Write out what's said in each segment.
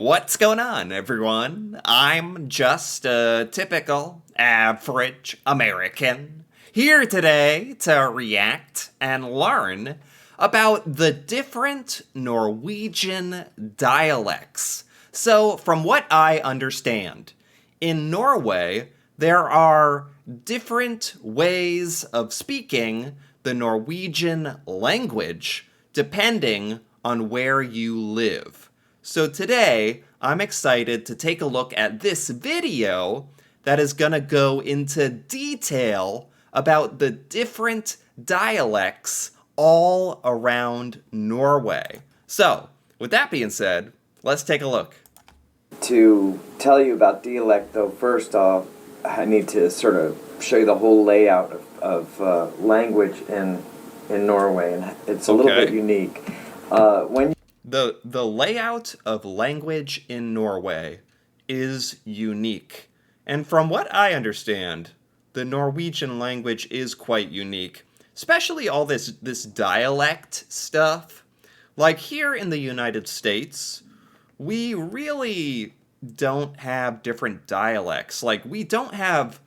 What's going on, everyone? I'm just a typical, average American here today to react and learn about the different Norwegian dialects. So, from what I understand, in Norway, there are different ways of speaking the Norwegian language depending on where you live. So today, I'm excited to take a look at this video that is going to go into detail about the different dialects all around Norway. So, with that being said, let's take a look. To tell you about dialect, though, first off, I need to sort of show you the whole layout of language in Norway, and it's a little bit unique. When The layout of language in Norway is unique. And from what I understand, the Norwegian language is quite unique, especially all this dialect stuff. Like here in the United States, we really don't have different dialects. Like we don't have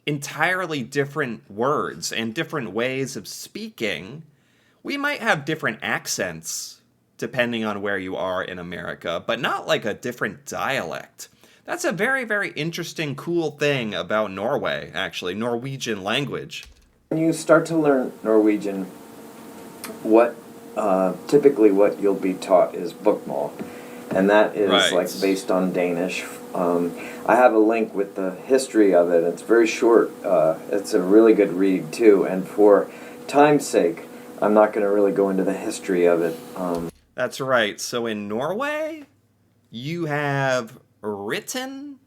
entirely different words and different ways of speaking. We might have different accents depending on where you are in America, but not like a different dialect. That's a very, very interesting, cool thing about Norway, actually, Norwegian language. when you start to learn Norwegian, what typically what you'll be taught is bokmål, and that is Right. like based on Danish. I have a link with the history of it. It's very short. It's a really good read too, and for time's sake, I'm not going to really go into the history of it. That's right. So in Norway, you have written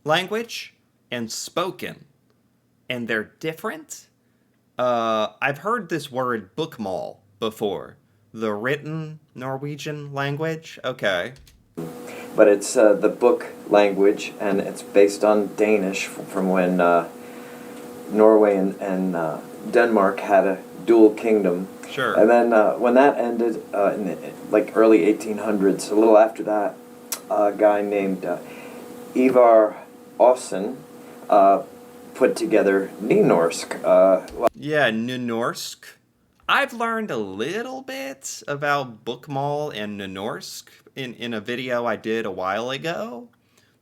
language and spoken, and they're different. I've heard this word bokmål before. The written Norwegian language? Okay. But it's the book language, and it's based on Danish from when Norway and Denmark had a dual kingdom. Sure. And then when that ended in the early 1800s, a little after that, a guy named Ivar Aasen put together Nynorsk. Yeah, Nynorsk. I've learned a little bit about bokmål and Nynorsk in a video I did a while ago.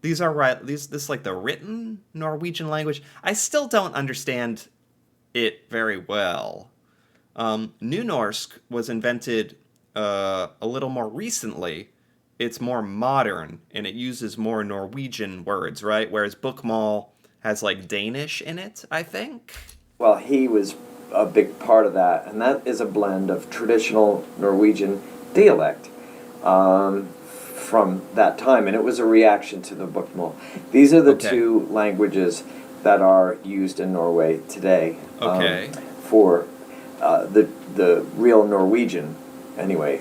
These are right. This like the written Norwegian language. I still don't understand it very well. Nynorsk was invented a little more recently. It's more modern and it uses more Norwegian words, right? Whereas bokmål has like Danish in it, I think. Well, he was a big part of that, and that is a blend of traditional Norwegian dialect from that time, and it was a reaction to the bokmål. These are the two languages that are used in Norway today for the real Norwegian. Anyway,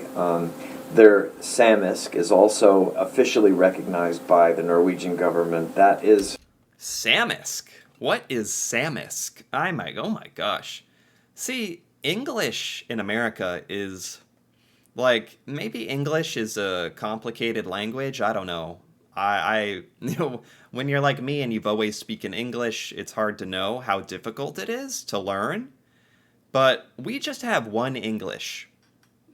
their Samisk is also officially recognized by the Norwegian government. That is Samisk. What is Samisk? Oh my gosh. See, English in America is like maybe English is a complicated language. I don't know. You know, when you're like me and you've always spoken English, it's hard to know how difficult it is to learn. But we just have one English.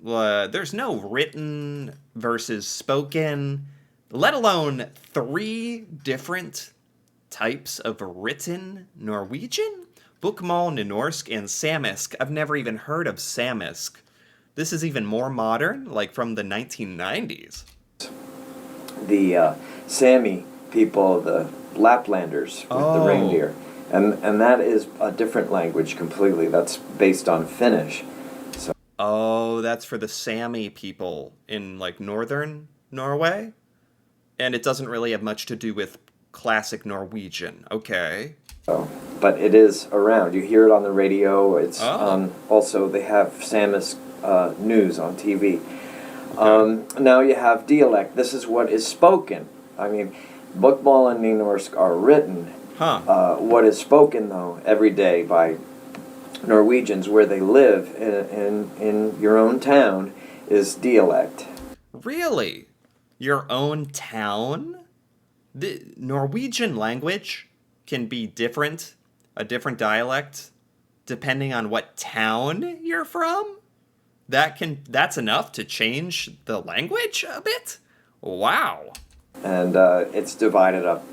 There's no written versus spoken, let alone three different types of written Norwegian? Bokmål, Nynorsk, and Samisk. I've never even heard of Samisk. This is even more modern, like from the 1990s. The Sami people, the Laplanders with the reindeer. And that is a different language completely. That's based on Finnish. So Oh, that's for the Sami people in like northern Norway? And it doesn't really have much to do with classic Norwegian. Okay. but it is around. You hear it on the radio. It's also they have Samisk news on TV. Now you have dialect. This is what is spoken. I mean, Bokmål and Nynorsk are written. What is spoken, though, every day by Norwegians where they live in your own town is dialect. Really? your own town? The Norwegian language can be different, a different dialect, depending on what town you're from? That's enough to change the language a bit? Wow. And it's divided up.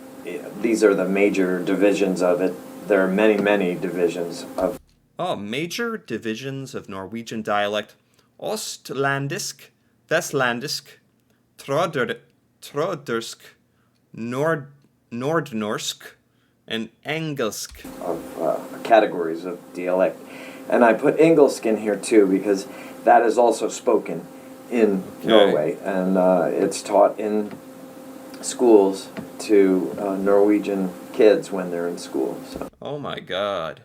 These are the major divisions of it. There are many, many divisions of. Oh, major divisions of Norwegian dialect: Ostlandisk, Vestlandisk, Trøndersk, Nordnorsk, and Engelsk. Of categories of dialect. And I put Engelsk in here too because that is also spoken in Norway, and it's taught in schools to Norwegian kids when they're in school. So. Oh my god.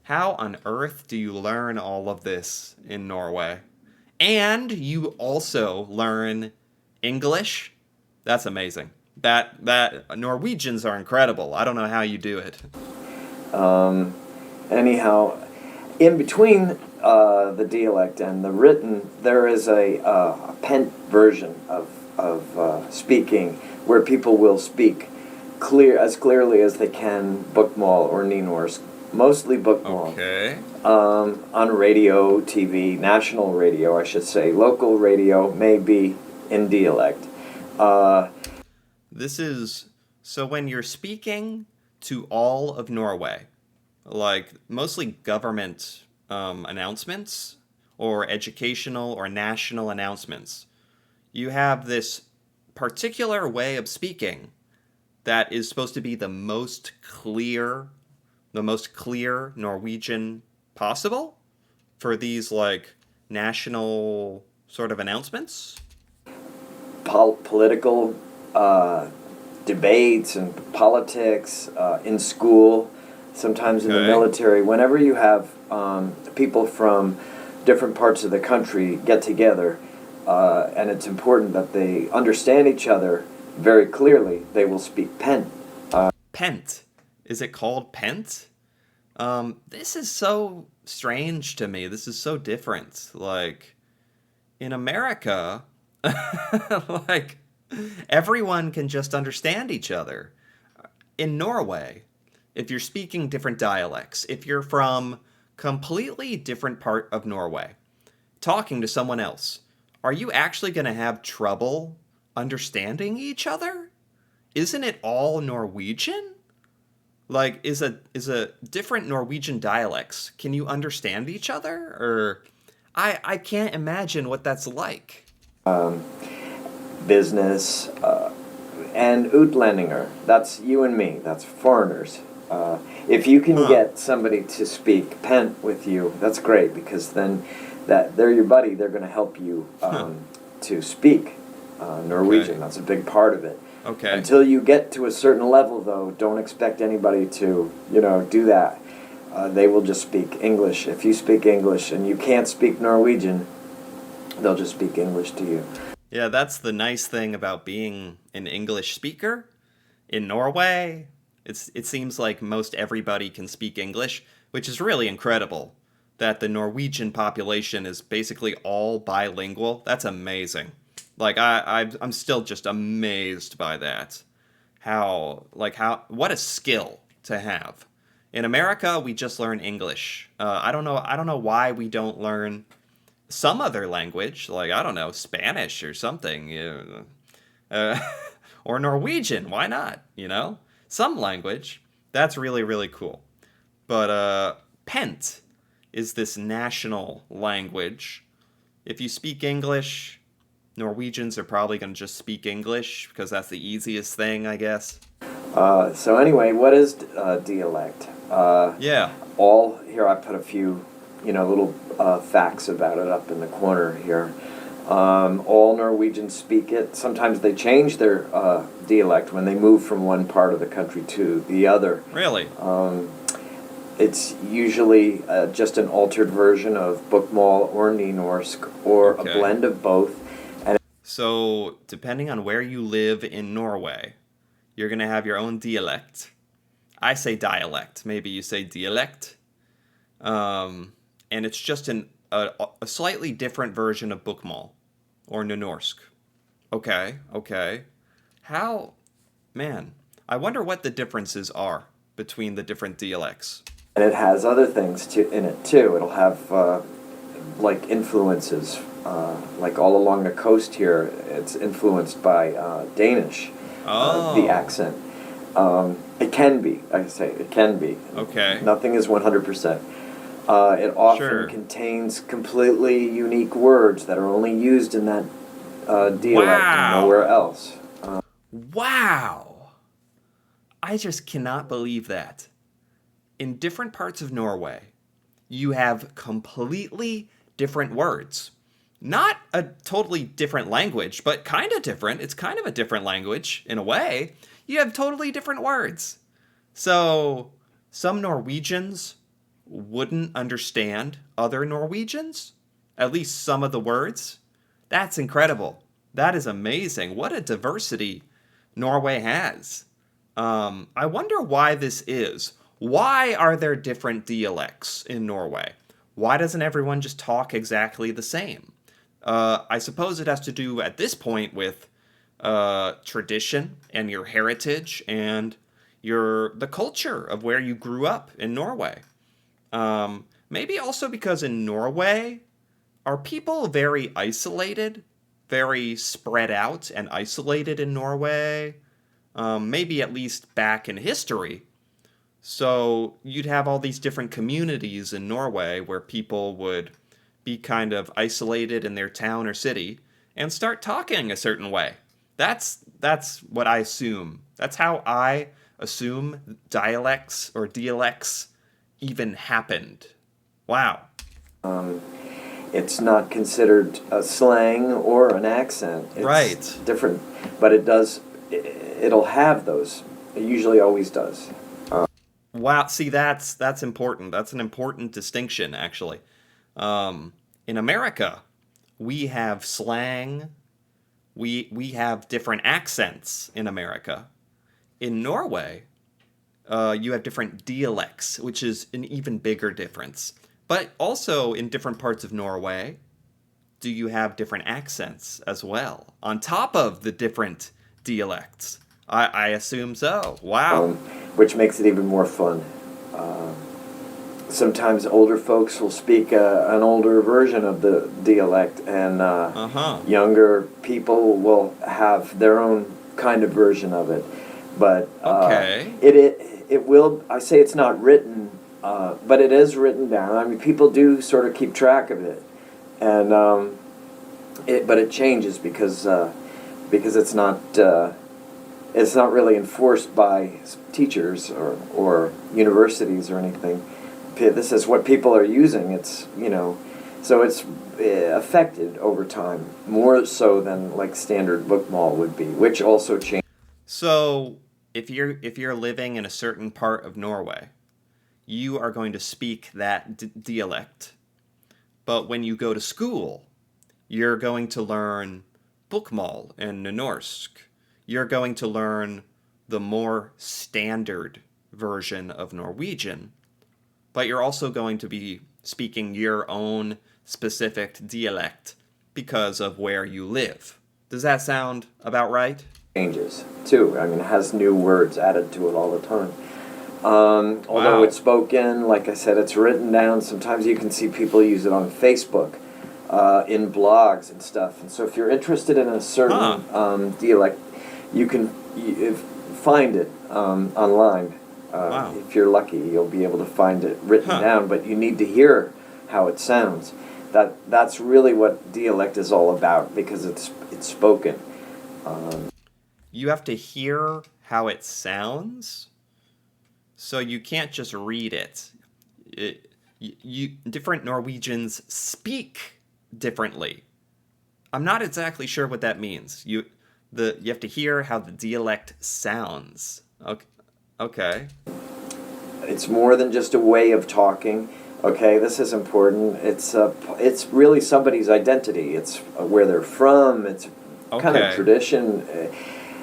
How on earth do you learn all of this in Norway? And you also learn English? That's amazing. That Norwegians are incredible. I don't know how you do it. Anyhow, in between the dialect and the written, there is a pent version of speaking where people will speak as clearly as they can Bokmål or Nynorsk, mostly Bokmål. Okay. On radio, TV, national radio, I should say, local radio, maybe in dialect. This is so when you're speaking to all of Norway, like mostly government announcements or educational or national announcements, you have this particular way of speaking that is supposed to be the most clear Norwegian possible for these like national sort of announcements. Political debates and politics in school, sometimes in the military. Whenever you have people from different parts of the country get together, and it's important that they understand each other very clearly, they will speak pent. Pent. Is it called pent? This is so strange to me. This is so different. Like, in America, like, everyone can just understand each other. In Norway, if you're speaking different dialects, if you're from completely different part of Norway, talking to someone else, are you actually going to have trouble understanding each other? Isn't it all Norwegian? Like, is a different Norwegian dialects, can you understand each other? Or I can't imagine what that's like. Business and utlendinger, that's you and me, that's foreigners. If you can get somebody to speak pent with you, that's great, because then they're your buddy, they're going to help you to speak Norwegian. Okay. That's a big part of it. Okay. Until you get to a certain level, though, don't expect anybody to, do that. They will just speak English. If you speak English and you can't speak Norwegian, they'll just speak English to you. Yeah, that's the nice thing about being an English speaker. In Norway, it seems like most everybody can speak English, which is really incredible. That the Norwegian population is basically all bilingual. That's amazing. Like, I'm still just amazed by that. What a skill to have. In America, we just learn English. I don't know why we don't learn some other language, like, I don't know, Spanish or something, or Norwegian. Why not? Some language. That's really, really cool. But pent is this national language. If you speak English, Norwegians are probably going to just speak English because that's the easiest thing, I guess. So anyway, what is dialect? Yeah. Here I put a few, little facts about it up in the corner here. All Norwegians speak it. Sometimes they change their dialect when they move from one part of the country to the other. Really? It's usually just an altered version of Bokmål or Nynorsk, or a blend of both. So, depending on where you live in Norway, you're going to have your own dialect. I say dialect. Maybe you say dialect. And it's just a slightly different version of Bokmål or Nynorsk. Okay, okay. How, man, I wonder what the differences are between the different dialects. And it has other things in it too. It'll have like influences, like all along the coast here. It's influenced by Danish, the Oh, accent. It can be. I say it can be. okay, Nothing is 100%. It often sure. contains completely unique words that are only used in that dialect and nowhere Wow. else. Wow. I just cannot believe that. In different parts of Norway, you have completely different words. Not a totally different language, but kind of different. It's kind of a different language in a way. You have totally different words. So, some Norwegians wouldn't understand other Norwegians, at least some of the words. That's incredible. That is amazing. What a diversity Norway has. I wonder why this is. Why are there different dialects in Norway? Why doesn't everyone just talk exactly the same? I suppose it has to do at this point with tradition and your heritage and the culture of where you grew up in Norway. Maybe also because in Norway, are people very isolated, very spread out and isolated in Norway? Maybe at least back in history. So you'd have all these different communities in Norway where people would be kind of isolated in their town or city and start talking a certain way. That's what I assume. That's how I assume dialects even happened. Wow. It's not considered a slang or an accent. It's Right. different, but it does. It'll have those. It usually always does. Wow. See, that's important. That's an important distinction, actually. In America, we have slang. We have different accents in America. In Norway, you have different dialects, which is an even bigger difference. But also in different parts of Norway, do you have different accents as well, on top of the different dialects? I assume so. Wow. um, which makes it even more fun. Sometimes older folks will speak an older version of the dialect, and Uh huh. younger people will have their own kind of version of it. But Okay. it will. I say it's not written, but it is written down. I mean, people do sort of keep track of it, and but it changes because it's not really enforced by teachers or universities or anything. This is what people are using. It's so it's affected over time more so than like standard bookmall would be, which also changes. So if you're living in a certain part of Norway, you are going to speak that dialect. But when you go to school, you're going to learn Bokmål and Norsk. You're going to learn the more standard version of Norwegian, but you're also going to be speaking your own specific dialect because of where you live. Does that sound about right? Changes too. I mean, it has new words added to it all the time. Although it's Wow. spoken, like I said, it's written down. Sometimes you can see people use it on Facebook, in blogs and stuff. And so, if you're interested in a Huh. certain dialect, you can find it online. Wow. If you're lucky, you'll be able to find it written Huh. down. But you need to hear how it sounds. That's really what dialect is all about because it's spoken. You have to hear how it sounds, so you can't just read it. Different Norwegians speak differently. I'm not exactly sure what that means. You have to hear how the dialect sounds. Okay. Okay. It's more than just a way of talking. Okay, this is important. It's really somebody's identity. It's where they're from. It's kind of Okay. tradition.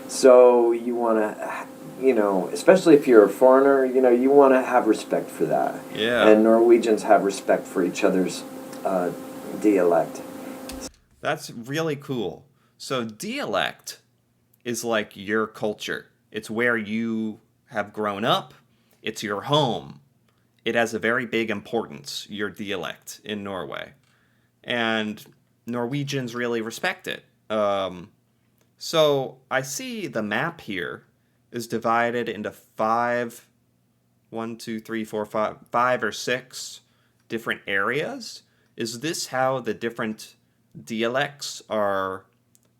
So you want to, especially if you're a foreigner, you want to have respect for that. Yeah. And Norwegians have respect for each other's dialect. That's really cool. So dialect is like your culture. It's where you have grown up. It's your home. It has a very big importance, your dialect in Norway. And Norwegians really respect it. So I see the map here is divided into five or six different areas. Is this how the different dialects are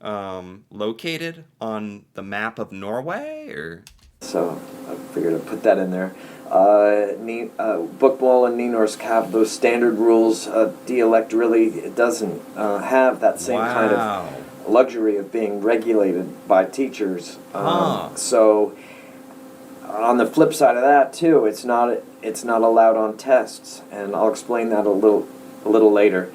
located on the map of Norway, or? So I figured I'd put that in there. Bokmål and Nynorsk have those standard rules. Dialect really doesn't have that same kind of luxury of being regulated by teachers. So on the flip side of that too, it's not allowed on tests, and I'll explain that a little later.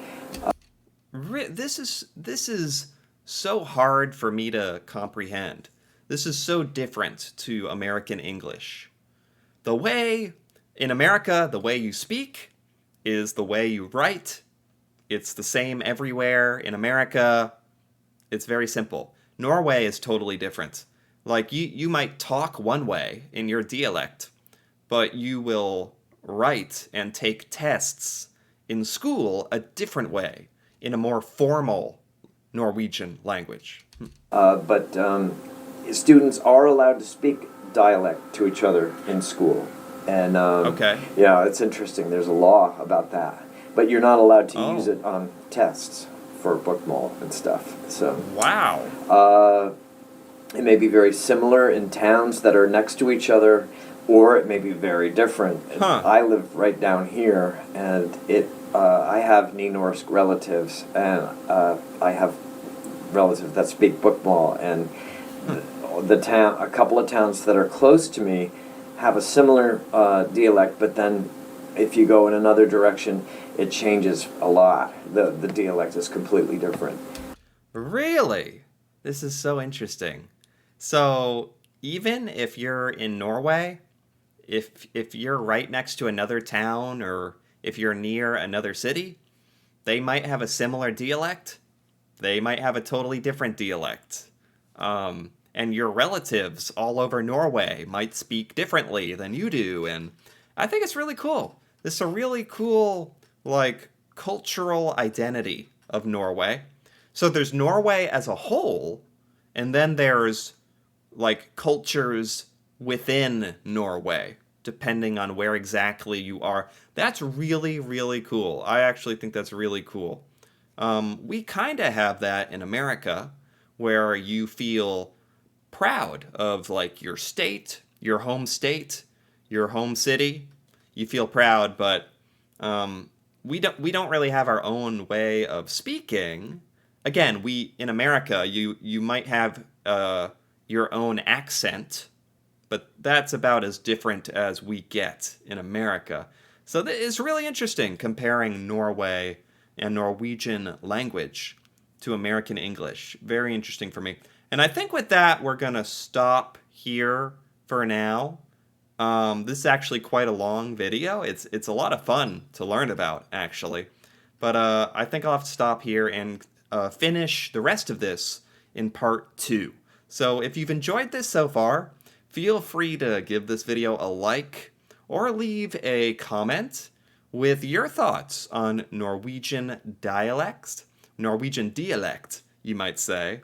This is so hard for me to comprehend. This is so different to American English. In America, the way you speak is the way you write. It's the same everywhere. In America, it's very simple. Norway is totally different. Like, you might talk one way in your dialect, but you will write and take tests in school a different way, in a more formal Norwegian language. But students are allowed to speak dialect to each other in school. And okay. Yeah, it's interesting. There's a law about that. But you're not allowed to use it on tests for bokmål and stuff. So wow. It may be very similar in towns that are next to each other, or it may be very different. I live right down here, and I have Nynorsk relatives, and I have relatives that speak bokmål, and a couple of towns that are close to me have a similar dialect, but then if you go in another direction, it changes a lot. The dialect is completely different. Really? This is so interesting. So even if you're in Norway, if you're right next to another town, or if you're near another city, they might have a similar dialect. They might have a totally different dialect. And your relatives all over Norway might speak differently than you do. And I think it's really cool. This is a really cool, like, cultural identity of Norway. So there's Norway as a whole, and then there's, like, cultures within Norway, depending on where exactly you are. That's really, really cool. I actually think that's really cool. We kind of have that in America, where you feel proud of, like, your state, your home city. You feel proud, but we don't really have our own way of speaking. Again, in America, you might have your own accent, but that's about as different as we get in America. So it's really interesting comparing Norway and Norwegian language to American English. Very interesting for me. And I think with that, we're going to stop here for now. This is actually quite a long video. It's a lot of fun to learn about, actually. But I think I'll have to stop here and finish the rest of this in part 2. So if you've enjoyed this so far, feel free to give this video a like or leave a comment with your thoughts on Norwegian dialect, you might say.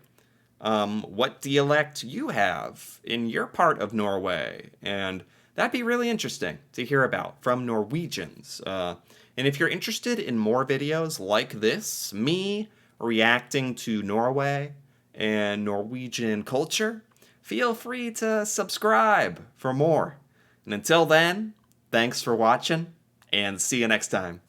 What dialect you have in your part of Norway, and that'd be really interesting to hear about from Norwegians. And if you're interested in more videos like this, me reacting to Norway and Norwegian culture, feel free to subscribe for more. And until then, thanks for watching, and see you next time.